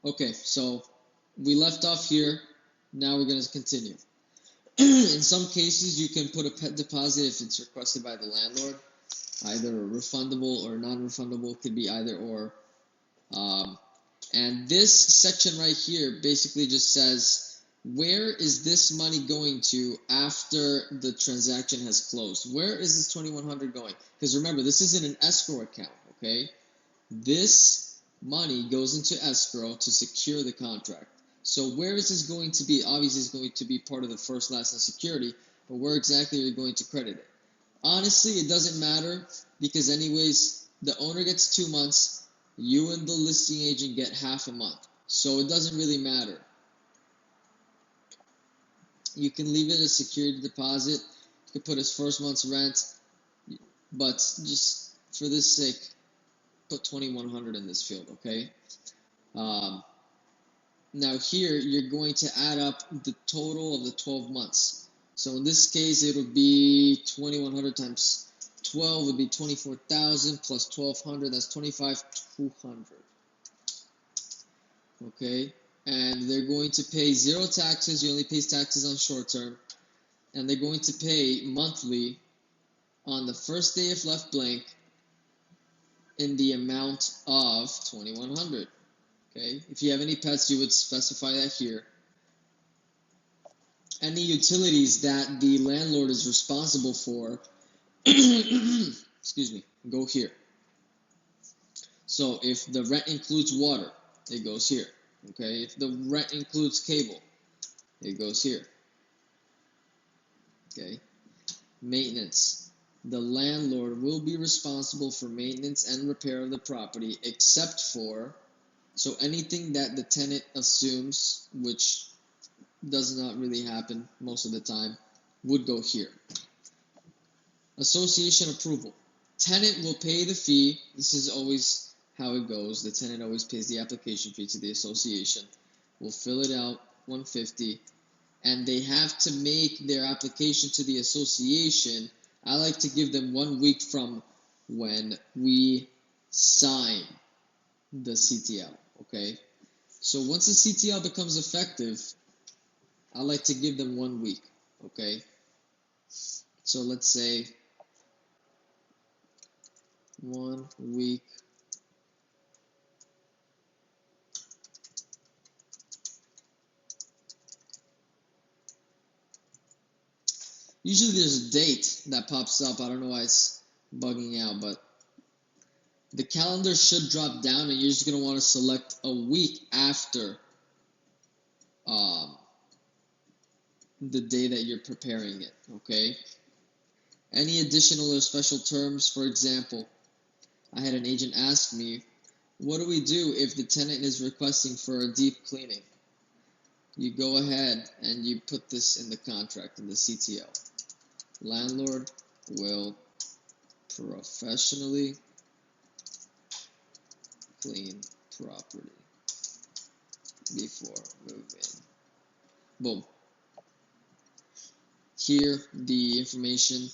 Okay, so we left off here. Now we're going to continue. In some cases, you can put a pet deposit if it's requested by the landlord, either refundable or non-refundable. Could be either or. Um, and this section right here basically just says, where is this money going to after the transaction has closed? Where is this $2,100 going? Because remember, this isn't an escrow account, okay? This money goes into escrow to secure the contract. So where is this going to be? Obviously, it's going to be part of the first, last, and security, but where exactly are you going to credit it? Honestly, it doesn't matter because anyways, the owner gets 2 months, you and the listing agent get half a month. So it doesn't really matter. You can leave it as security deposit. You can put his first month's rent, but just for this sake, put 2,100 in this field, okay? Now here, you're going to add up the total of the 12 months. So in this case, it'll be 2,100 times 12 would be 24,000 plus 1,200, that's 25,200. Okay, and they're going to pay zero taxes. You only pay taxes on short term, and they're going to pay monthly on the first day if left blank in the amount of 2,100. Okay, if you have any pets, you would specify that here. Any utilities that the landlord is responsible for, excuse me, go here. So if the rent includes water, it goes here. Okay, if the rent includes cable, it goes here. Okay, maintenance. The landlord will be responsible for maintenance and repair of the property except for, so anything that the tenant assumes, which does not really happen most of the time, would go here. Association approval. Tenant will pay the fee. This is always how it goes. The tenant always pays the application fee to the association. We'll fill it out, $150, and they have to make their application to the association. I like to give them 1 week from when we sign the CTL, okay? So once the CTL becomes effective, I like to give them 1 week, okay? So let's say 1 week. Usually there's a date that pops up. I don't know why it's bugging out, but the calendar should drop down and you're just going to want to select a week after the day that you're preparing it, okay? Any additional or special terms, for example, I had an agent ask me, what do we do if the tenant is requesting for a deep cleaning? You go ahead and you put this in the contract, in the CTL. Landlord will professionally clean property before move-in. Boom. Here, the information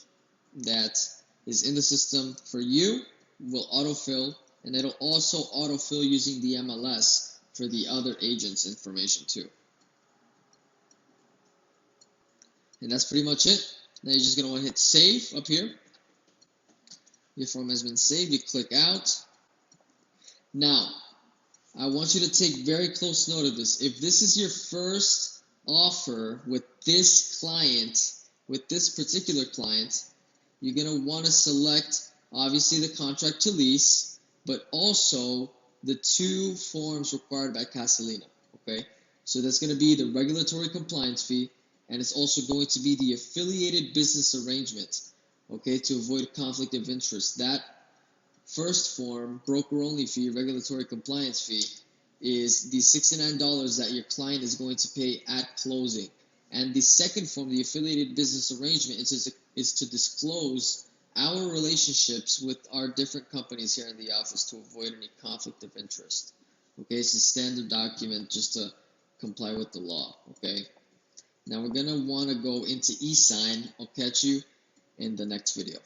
that is in the system for you will autofill, and it'll also autofill using the MLS for the other agent's information too. And that's pretty much it. Now you're just going to want to hit save up here. Your form has been saved. You click out. Now, I want you to take very close note of this. If this is your first offer with this client, with this particular client, you're going to want to select, obviously, the contract to lease, but also the 2 forms required by Casalina, okay? So that's going to be the regulatory compliance fee, and it's also going to be the affiliated business arrangement, okay, to avoid conflict of interest. That first form, broker-only fee, regulatory compliance fee, is the $69 that your client is going to pay at closing. And the second form, the affiliated business arrangement, is to disclose our relationships with our different companies here in the office to avoid any conflict of interest. Okay, it's a standard document just to comply with the law, okay? Now we're going to want to go into e-sign. I'll catch you in the next video.